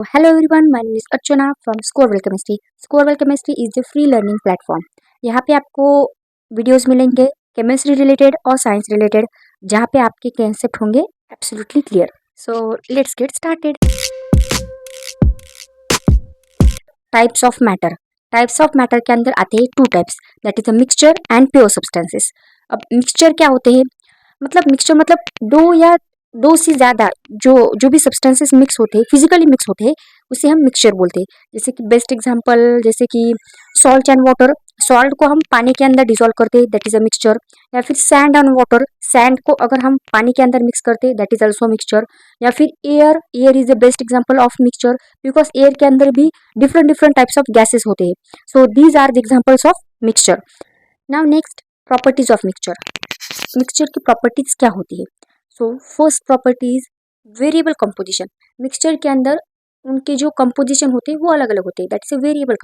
Hello everyone, my name is Archana from Scorewell Chemistry. Scorewell Chemistry is the free learning platform. यहाँ पे आपको videos मिलेंगे chemistry related और science related, जहाँ पे आपके कॉन्सेप्ट होंगे absolutely clear. So let's get started. Types of matter. Types of matter के अंदर आते हैं two types, that is a mixture and pure substances. अब मिक्सचर क्या होते हैं? मिक्सचर मतलब दो या दो से ज्यादा जो जो भी सब्सटेंसेस मिक्स होते हैं, फिजिकली मिक्स होते हैं, उसे हम मिक्सचर बोलते हैं. जैसे कि बेस्ट एग्जांपल, जैसे कि सॉल्ट एंड वाटर. सॉल्ट को हम पानी के अंदर डिसॉल्व करते हैं, दैट इज अ मिक्सचर. या फिर सैंड एंड वाटर. सैंड को अगर हम पानी के अंदर मिक्स करते हैं, दैट इज ऑल्सो मिक्सचर. या फिर air. Air is the best example of mixture, because air के अंदर भी different different types of gases होते हैं. So these are the examples of mixture. Now next, properties of mixture. Mixture की properties क्या होती है? So first property is variable composition. Mixture के अंदर उनके जो कंपोजिशन होते हैं वो अलग अलग होते हैं, that is a variable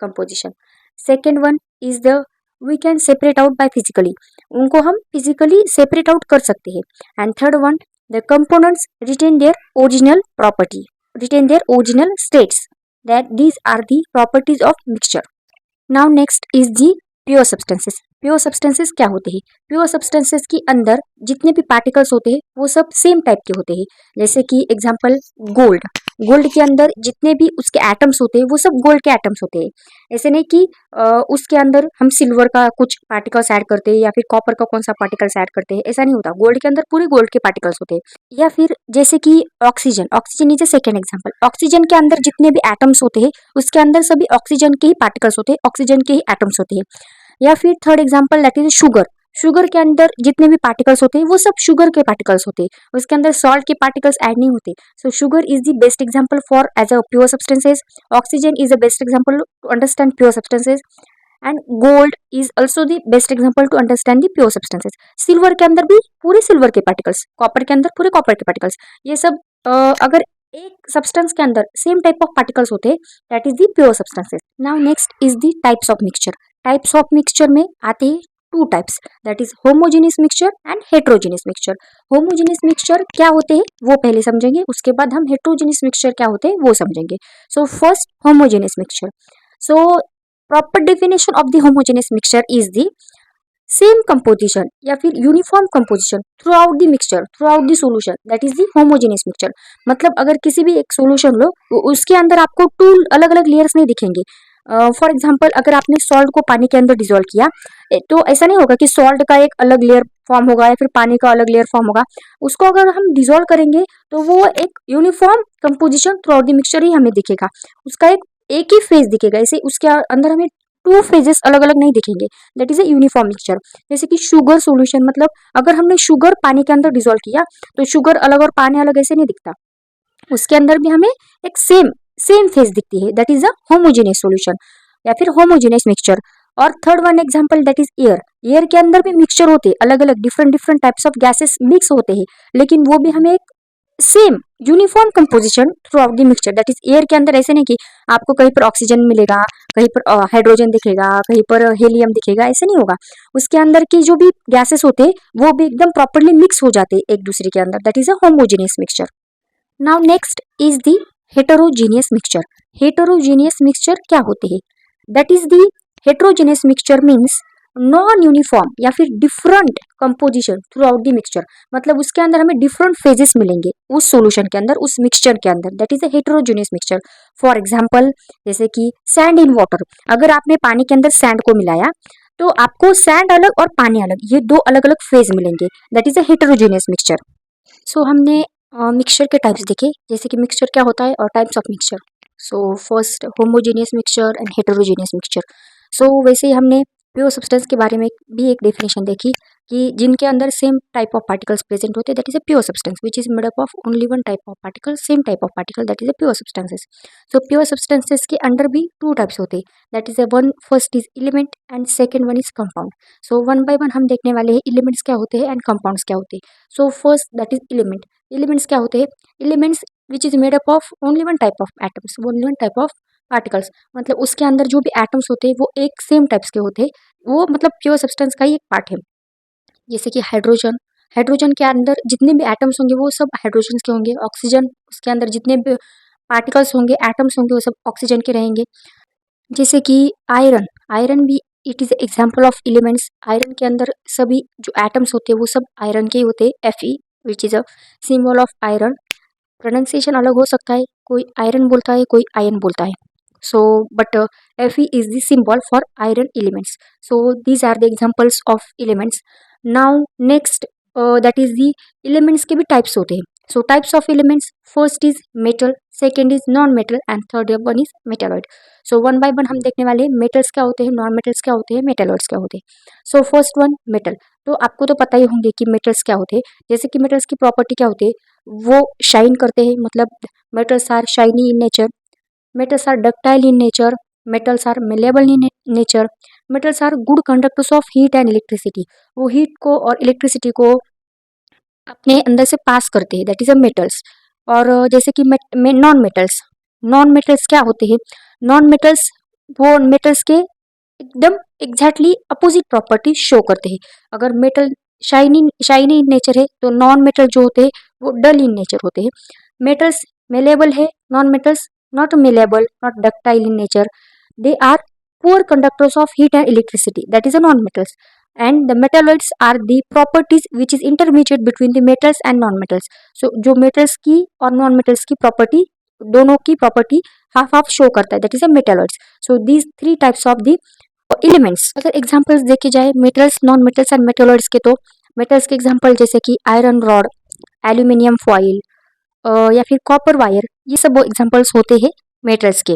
composition. Second one is the we can separate out by physically. उनको हम फिजिकली सेपरेट आउट कर सकते हैं. And third one, the components retain their original property, retain their original states, that these are the properties of mixture. Now next is the pure substances. Pure substances क्या होते हैं? Pure substances के अंदर जितने भी पार्टिकल्स होते हैं वो सब सेम टाइप के होते हैं. जैसे कि एग्जांपल गोल्ड. गोल्ड के अंदर जितने भी उसके एटम्स होते हैं वो सब गोल्ड के एटम्स होते हैं. ऐसे नहीं कि उसके अंदर हम सिल्वर का कुछ पार्टिकल्स ऐड करते हैं या फिर कॉपर का कौन सा पार्टिकल्स ऐड करते हैं, ऐसा नहीं होता. गोल्ड के अंदर पूरे गोल्ड के पार्टिकल्स होते हैं. या फिर जैसे कि oxygen. Oxygen is a second example. Oxygen के अंदर जितने भी एटम्स होते हैं उसके अंदर सभी ऑक्सीजन के ही पार्टिकल्स होते हैं, ऑक्सीजन के ही एटम्स होते हैं. या फिर third example, that is sugar. Sugar के अंदर जितने भी पार्टिकल्स होते हैं वो सब शुगर के पार्टिकल्स होते हैं, उसके अंदर सॉल्ट के पार्टिकल्स ऐड नहीं होते. So sugar is the best example for as a pure substances. Oxygen is the best example to understand pure substances. And gold is also the best example to understand the pure substances. Silver के अंदर भी पूरे silver के particles, copper के अंदर पूरे copper के particles. ये सब अगर एक सब्सटेंस के अंदर सेम टाइप ऑफ पार्टिकल्स होते हैं, that is the pure substances. Now next is the types of mixture. Types of mixture में आते हैं two types, that is homogeneous mixture and heterogeneous mixture. Homogeneous mixture क्या होते हैं वो पहले समझेंगे, उसके बाद हम हेट्रोजेनियस मिक्सचर क्या होते हैं वो समझेंगे. सो first, homogeneous mixture. So proper definition of the homogeneous mixture is the same composition या फिर uniform composition throughout the mixture, through out the solution, that is the homogeneous mixture. मतलब अगर किसी भी एक सोल्यूशन लो, उसके अंदर आपको टू अलग अलग लेयर्स नहीं दिखेंगे. फॉर एग्जाम्पल, अगर आपने सॉल्ट को पानी के अंदर डिजोल्व किया, तो ऐसा नहीं होगा कि सॉल्ट का एक अलग लेयर फॉर्म होगा या फिर पानी का अलग लेयर फॉर्म होगा. उसको अगर हम डिजोल्व करेंगे तो वो एक uniform composition throughout the mixture ही हमें दिखेगा. उसका एक ही फेज दिखेगा. ऐसे उसके अंदर हमें टू फेजेस अलग अलग नहीं दिखेंगे, that is a uniform mixture. जैसे कि शुगर सोल्यूशन, मतलब अगर हमने शुगर पानी के अंदर डिजोल्व किया तो शुगर अलग और पानी अलग ऐसे नहीं दिखता. उसके अंदर भी हमें एक सेम सेम फेज दिखती है, that is a homogeneous solution या फिर होमोजेनियस मिक्सचर. और third one example, that is air. Air के अंदर भी मिक्सचर होते हैं, अलग अलग different different types of gases mix होते हैं, लेकिन वो भी हमें एक same uniform composition throughout the mixture. That is air के अंदर ऐसे नहीं कि आपको कहीं पर ऑक्सीजन मिलेगा, कहीं पर हाइड्रोजन दिखेगा, कहीं पर हेलियम दिखेगा, ऐसे नहीं होगा. उसके अंदर के जो भी गैसेस होते हैं वो भी एकदम प्रॉपरली मिक्स हो जाते हैं एक दूसरे के अंदर, that is a homogeneous mixture. Now next is the heterogeneous mixture. Heterogeneous mixture क्या होते हैं? That is the heterogeneous mixture means non uniform या फिर different composition throughout the mixture. मतलब उसके अंदर हमें डिफरेंट फेजेस मिलेंगे उस सॉल्यूशन के अंदर, उस मिक्सचर के अंदर, that is a heterogeneous mixture. For example, जैसे कि सैंड इन वाटर. अगर आपने पानी के अंदर सैंड को मिलाया तो आपको सैंड अलग और पानी अलग, ये दो अलग अलग फेज मिलेंगे, that is a heterogeneous mixture. So हमने मिक्सचर के टाइप्स देखे, जैसे कि मिक्सचर क्या होता है और types of mixture. So first, homogeneous mixture and heterogeneous mixture. So वैसे ही हमने प्योर सब्सटेंस के बारे में भी एक डेफिनेशन देखी कि जिनके अंदर same type of particles present होते हैं, that is a pure substance which is made up of only one type of particle, same type of particle, that is a pure substances. So pure substances के under भी two types होते हैं, that is a one, first is element and second one is compound. So one by one हम देखने वाले हैं elements क्या होते हैं एंड कंपाउंड्स क्या होते हैं. So first, that is element. Elements क्या होते हैं? Elements which is made up of only one type of atoms, only one type of particles. मतलब उसके अंदर जो भी एटम्स होते हैं वो एक सेम टाइप्स के होते हैं, वो मतलब प्योर सब्सटेंस का ही एक पार्ट है. जैसे कि हाइड्रोजन. हाइड्रोजन के अंदर जितने भी एटम्स होंगे वो सब हाइड्रोजन के होंगे. ऑक्सीजन, उसके अंदर जितने भी पार्टिकल्स होंगे, एटम्स होंगे, वो सब ऑक्सीजन के रहेंगे। जैसे कि आयरन, आयरन भी it is example of elements. Iron के अंदर सभी जो एटम्स होते हैं वो सब आयरन के ही होते हैं। Fe which is a symbol of iron. Pronunciation अलग हो सकता है, कोई आयरन बोलता है, कोई आयन बोलता है। So but Fe is the symbol for iron elements. So these are the examples of elements. Now next that is the elements के भी types होते हैं. So types of elements, first is metal, second is non-metal and third one is metalloid. So one by one हम देखने वाले हैं metals क्या होते हैं, non-metals क्या होते हैं, metalloids क्या होते हैं. So first one metal. तो आपको तो पता ही होंगे कि metals क्या होते हैं. जैसे कि metals की property क्या होती है, वो shine करते हैं, मतलब metals are shiny in nature. Metals are ductile in nature. Metals are malleable in nature. Metals are good conductors of heat and electricity. वो हीट को और इलेक्ट्रिसिटी को अपने अंदर से पास करते हैं, दैट इज अ मेटल्स. और जैसे कि नॉन मेटल्स, नॉन मेटल्स क्या होते हैं, नॉन मेटल्स वो मेटल्स के एकदम एग्जैक्टली अपोजिट प्रॉपर्टी शो करते हैं. अगर metal shiny shiny in nature है तो नॉन मेटल जो होते हैं वो डल इन नेचर होते हैं. मेटल्स मेलेबल है, non metals not malleable, not ductile in nature. They are poor conductors of heat and electricity. That is a non-metals. And the metalloids are the properties which is intermediate between the metals and non-metals. So जो metals की और non-metals की property, दोनों की property half half show करता है. That is a metalloids. So these three types of the elements. अगर examples देखे जाए metals, non-metals and metalloids के, तो metals के example जैसे कि iron rod, aluminium foil, या फिर कॉपर वायर, ये सब वो एग्जांपल्स होते हैं मेटल्स के.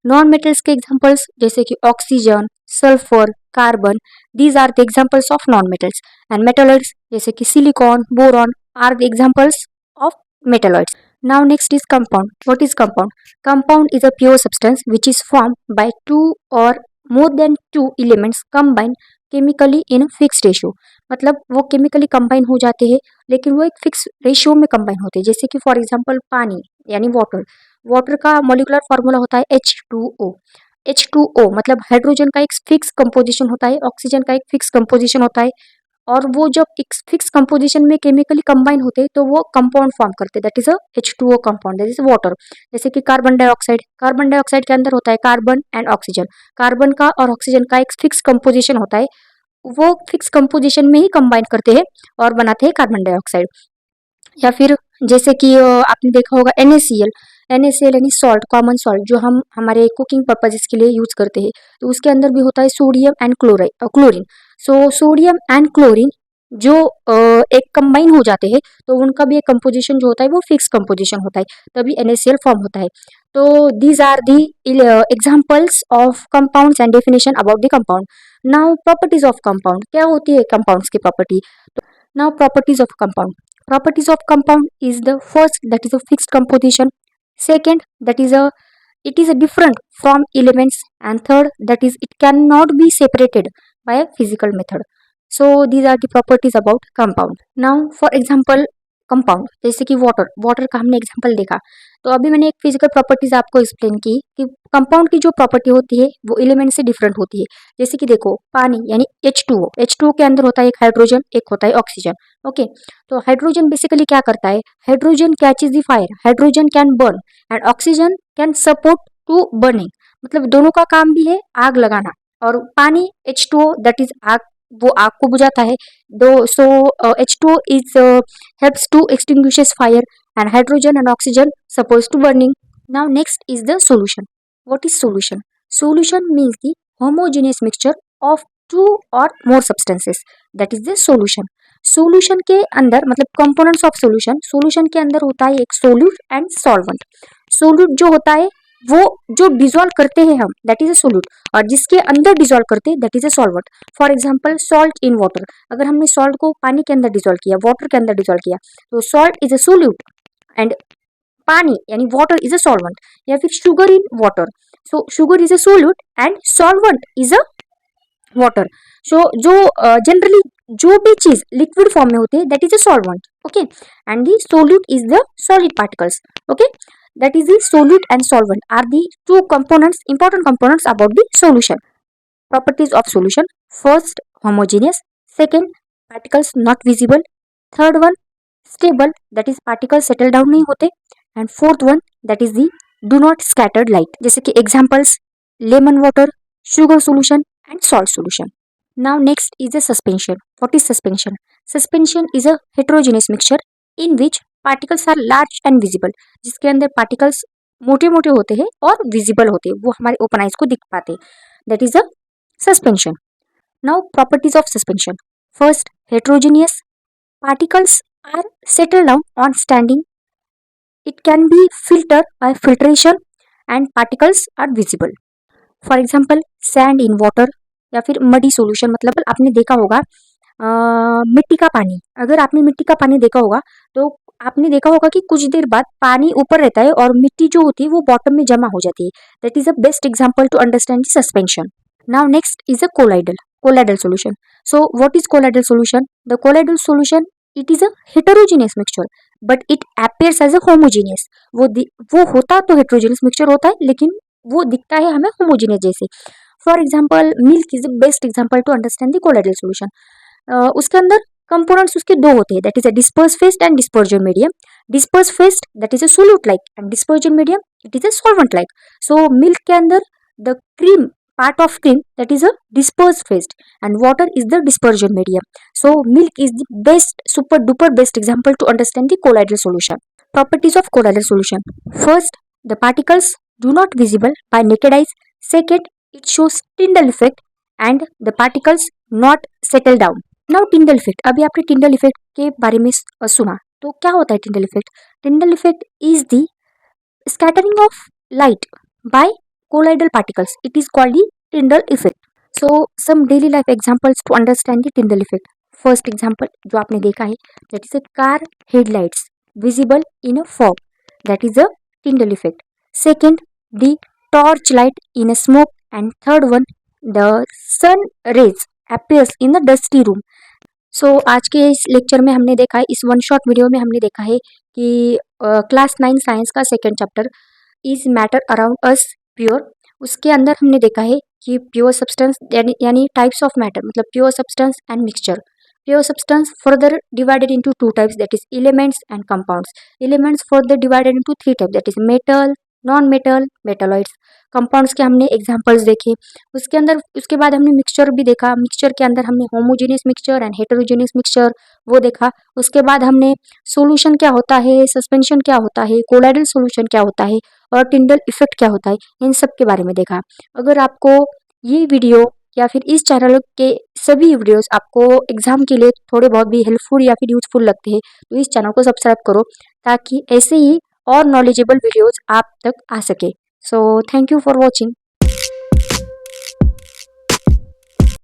नॉन मेटल्स के एग्जांपल्स जैसे कि oxygen, sulphur, carbon, these are the examples of non metals. And metalloids जैसे कि silicon, boron are the examples of metalloids. Now next is compound. What is compound? Compound is a pure substance which is form by two और more than two elements combine chemically in fix ratio. मतलब वो chemically combine हो जाते हैं लेकिन वो एक fix ratio में कंबाइन होते हैं. जैसे कि फॉर एग्जांपल पानी यानी वाटर, वाटर का मॉलिक्यूलर फार्मूला होता है H2O. H2O मतलब हाइड्रोजन का एक फिक्स कंपोजिशन होता है, ऑक्सीजन का एक फिक्स कंपोजिशन होता है, और वो जब एक फिक्स कंपोजिशन में केमिकली कंबाइन होते हैं तो वो कंपाउंड फॉर्म करते हैं, that is a H2O compound, that is water. जैसे कि कार्बन डाइऑक्साइड, कार्बन डाइऑक्साइड के अंदर होता है कार्बन एंड ऑक्सीजन. कार्बन का और ऑक्सीजन का एक फिक्स कंपोजिशन होता है, वो फिक्स कंपोजिशन में ही कंबाइन करते हैं और बनाते हैं कार्बन डाइऑक्साइड. या फिर जैसे कि आपने देखा होगा NaCl. NaCl यानी सॉल्ट, कॉमन सॉल्ट जो हम हमारे कुकिंग पर्पजेस के लिए यूज करते हैं, तो उसके अंदर भी होता है sodium and chlorine. So sodium and chlorine जो एक कंबाइन हो जाते हैं तो उनका भी एक कंपोजिशन जो होता है वो फिक्स कंपोजिशन होता है, तभी NaCl फॉर्म होता है. तो these are the examples of compounds and definition about the compound. Now properties of compound, क्या होती है कंपाउंड्स की property? Now properties of compound. Properties of compound is the first, that is a fixed composition. Second, that is it is a different from elements, and third, that is it cannot be separated by a physical method. So these are the properties about compound. Now for example compound, जैसे कि water, water का हमने example देखा. तो अभी मैंने एक physical properties आपको एक्सप्लेन की कि कंपाउंड की जो प्रॉपर्टी होती है वो एलिमेंट से डिफरेंट होती है. जैसे कि देखो पानी यानी H2O, H2O के अंदर होता है एक हाइड्रोजन, एक होता है ऑक्सीजन. ओके, तो हाइड्रोजन बेसिकली क्या करता है, hydrogen catches the fire, hydrogen can burn and oxygen can support to burning. मतलब दोनों का काम भी है आग लगाना, और पानी H2O दैट इज आग, वो आग को बुझाता है. दो सो H2O is helps to extinguishes fire and hydrogen and oxygen supposed to burning. Now next is the solution. What is solution? Solution means the homogeneous mixture of two or more substances. That is the solution. Solution के अंदर मतलब components of solution, solution के अंदर होता है एक solute and solvent. Solute जो होता है वो जो डिजोल्व करते हैं हम, दैट इज अ सोल्यूट, और जिसके अंदर डिजोल्व करते हैं that is a solvent. For example salt in water, अगर हमने सॉल्ट को पानी के अंदर डिजोल्व किया, वाटर के अंदर डिजोल्व किया, तो salt is a solute and पानी यानी वाटर इज अ सॉल्वेंट. या फिर sugar in water, so sugar is a solute and solvent is a water. So जो जनरली जो भी चीज लिक्विड फॉर्म में होती है that is a solvent. Okay, and the solute is the solid particles. Okay, that is the solute and solvent are the two components, important components about the solution. Properties of solution: first, homogeneous; second, particles not visible; third one, stable, that is particles settle down नहीं होते; and fourth one, that is the do not scattered light, जैसे कि examples lemon water, sugar solution and salt solution. Now next is the suspension. What is suspension? Suspension is a heterogeneous mixture in which particles are large and visible. जिसके अंदर particles मोटे मोटे होते हैं और visible होते हैं, वो हमारे open eyes को दिख पाते हैं. That is a suspension. Now properties of suspension. First, heterogeneous. Particles are settled down on standing. It can be filtered by filtration and particles are visible. For example sand in water या फिर muddy solution, मतलब आपने देखा होगा मिट्टी का पानी. अगर आपने मिट्टी का पानी देखा होगा तो आपने देखा होगा कि कुछ देर बाद पानी ऊपर रहता है और मिट्टी जो होती है वो बॉटम में जमा हो जाती है. That is a best example to understand suspension. Now next is a colloidal solution. So what is colloidal solution? The colloidal solution it is a heterogeneous mixture but it appears as a homogeneous. वो होता तो heterogeneous mixture होता है लेकिन वो दिखता है हमें होमोजीनियस जैसे. For example milk is the best example to understand the colloidal solution. उसके अंदर कंपोनेंट्स उसके दो होते हैं, that is a disperse phase and dispersion medium. Disperse phase that is a solute like and dispersion medium it is a solvent like. So milk के अंदर the cream part of cream that is a dispersed phase and water is the dispersion medium. So milk is the best super duper best example to understand the colloidal solution. Properties of colloidal solution. First, the particles do not visible by naked eyes. Second, it shows Tyndall effect and the particles not settle down. Now Tyndall effect. अभी आपने Tyndall effect के बारे में सुना तो क्या होता है Tyndall effect? Tyndall effect is the scattering of light by colloidal particles. It is called the Tyndall effect. So some daily life examples to understand the Tyndall effect. First example जो आपने देखा है that is a car headlights visible in a fog, that is a Tyndall effect. Second, the torch light in a smoke, and third one, the sun rays appears in the dusty room. सो आज के इस lecture में हमने देखा है, इस one shot video में हमने देखा है कि क्लास 9 साइंस का second chapter is matter around us pure. उसके अंदर हमने देखा है कि प्योर सब्सटेंस यानी टाइप्स ऑफ मैटर, मतलब pure substance and mixture. Pure substance further divided into two types, that is elements and compounds. Elements further divided into three types, that is metal, non metal, metalloids. Compounds के हमने examples देखे. उसके बाद हमने mixture भी देखा. Mixture के अंदर हमने homogeneous mixture and heterogeneous mixture वो देखा. उसके बाद हमने सोल्यूशन क्या होता है, सस्पेंशन क्या होता है, कोलाइडल सोल्यूशन क्या होता है और टिंडल इफेक्ट क्या होता है, इन सब के बारे में देखा. अगर आपको ये वीडियो या फिर इस चैनल के सभी वीडियोस आपको एग्जाम के लिए थोड़े बहुत भी हेल्पफुल या फिर यूजफुल लगते हैं तो इस चैनल को सब्सक्राइब करो ताकि ऐसे ही और नॉलेजेबल वीडियोस आप तक आ सके. So thank you for watching.